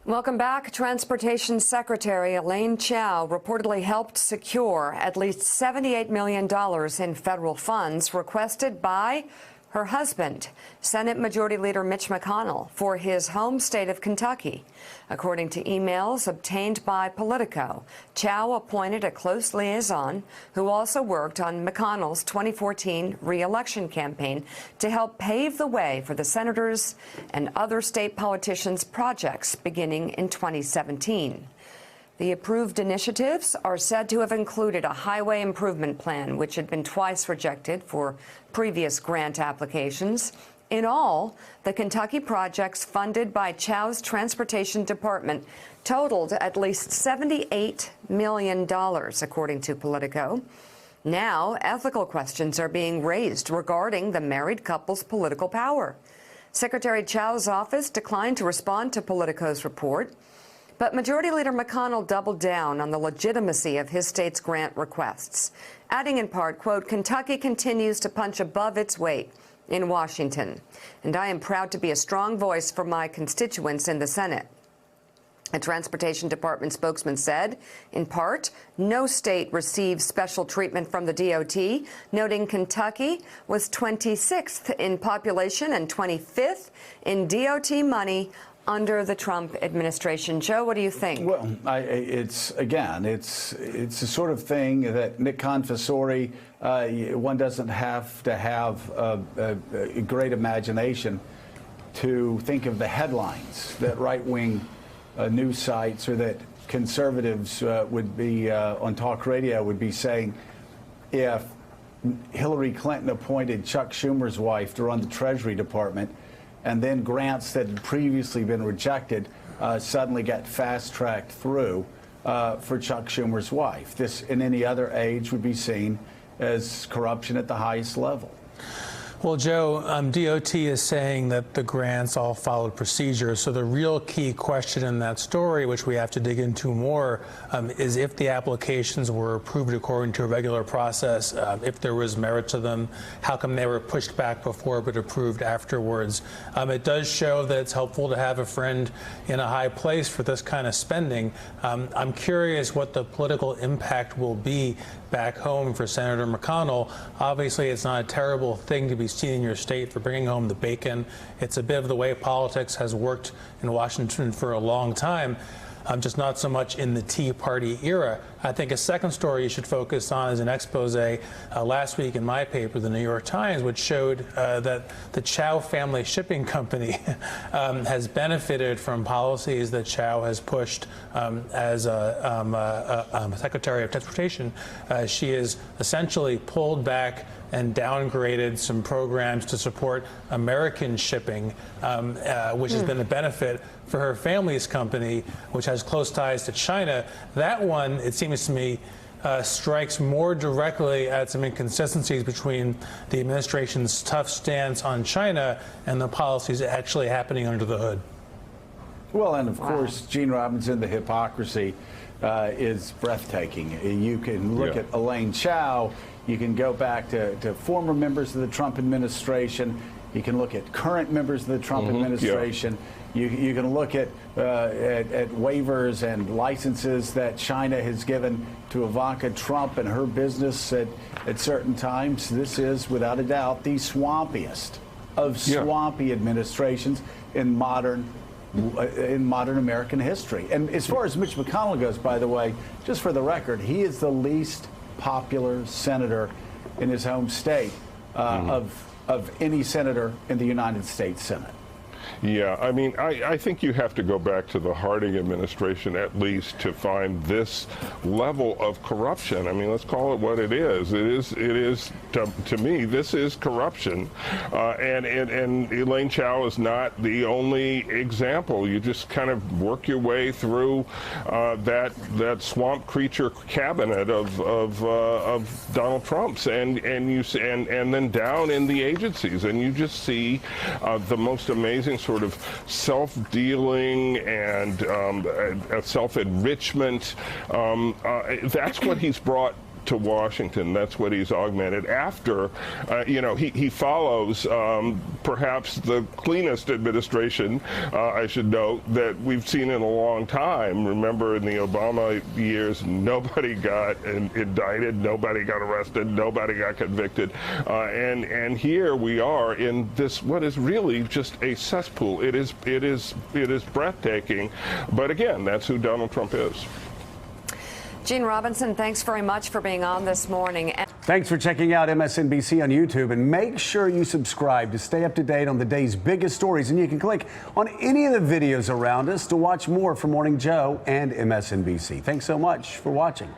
Welcome back. Transportation Secretary Elaine Chao reportedly helped secure at least $78 million in federal funds requested by her husband, Senate Majority Leader Mitch McConnell, for his home state of Kentucky. According to emails obtained by Politico, Chao appointed a close liaison who also worked on McConnell's 2014 re-election campaign to help pave the way for the senators and other state politicians' projects beginning in 2017. The approved initiatives are said to have included a highway improvement plan, which had been twice rejected for previous grant applications. In all, the Kentucky projects funded by Chao's Transportation Department totaled at least $78 million, according to Politico. Now, ethical questions are being raised regarding the married couple's political power. Secretary Chao's office declined to respond to Politico's report. But Majority Leader McConnell doubled down on the legitimacy of his state's grant requests, adding in part, quote, "Kentucky continues to punch above its weight in Washington, and I am proud to be a strong voice for my constituents in the Senate." A Transportation Department spokesman said, in part, no state received special treatment from the DOT, noting Kentucky was 26th in population and 25th in DOT money under the Trump administration. Joe, what do you think? Well, it's the sort of thing that Nick Confessori, one doesn't have to have a great imagination to think of the headlines that right-wing news sites or that conservatives would be on talk radio would be saying if Hillary Clinton appointed Chuck Schumer's wife to run the Treasury Department, and then grants that had previously been rejected suddenly got fast-tracked through for Chuck Schumer's wife. This, in any other age, would be seen as corruption at the highest level. Well, Joe, DOT is saying that the grants all followed procedures. So the real key question in that story, which we have to dig into more, is if the applications were approved according to a regular process, if there was merit to them, how come they were pushed back before but approved afterwards? It does show that it's helpful to have a friend in a high place for this kind of spending. I'm curious what the political impact will be back home for Senator McConnell. Obviously, it's not a terrible thing to be seen in your state for bringing home the bacon. It's a bit of the way politics has worked in Washington for a long time, just not so much in the Tea Party era. I think a second story you should focus on is an expose last week in my paper, the New York Times, which showed that the Chao Family Shipping Company has benefited from policies that Chao has pushed as Secretary of Transportation. She has essentially pulled back and downgraded some programs to support American shipping, which has been a benefit for her family's company, which has close ties to China. That one, it seems to me, strikes more directly at some inconsistencies between the administration's tough stance on China and the policies actually happening under the hood. Well, and of course, Gene Robinson, the hypocrisy is breathtaking. You can look at Elaine Chao. You can go back to former members of the Trump administration. You can look at current members of the Trump administration. You can look at waivers and licenses that China has given to Ivanka Trump and her business at certain times. This is, without a doubt, the swampiest of swampy administrations in modern American history. And as far as Mitch McConnell goes, by the way, just for the record, he is the least popular senator in his home state of any senator in the United States Senate. Yeah, I mean, I think you have to go back to the Harding administration at least to find this level of corruption. I mean, let's call it what it is. It is to me, this is corruption. And Elaine Chao is not the only example. You just kind of work your way through that swamp creature cabinet of Donald Trump's and then down in the agencies, and you just see the most amazing sort of self-dealing and self-enrichment. That's what he's brought to Washington. That's what he's augmented after, he follows perhaps the cleanest administration, I should note, that we've seen in a long time. Remember, in the Obama years, nobody got indicted, nobody got arrested, nobody got convicted, and here we are in this what is really just a cesspool. It is breathtaking, but again, that's who Donald Trump is. Gene Robinson, thanks very much for being on this morning. Thanks for checking out MSNBC on YouTube, and make sure you subscribe to stay up to date on the day's biggest stories. And you can click on any of the videos around us to watch more from Morning Joe and MSNBC. Thanks so much for watching.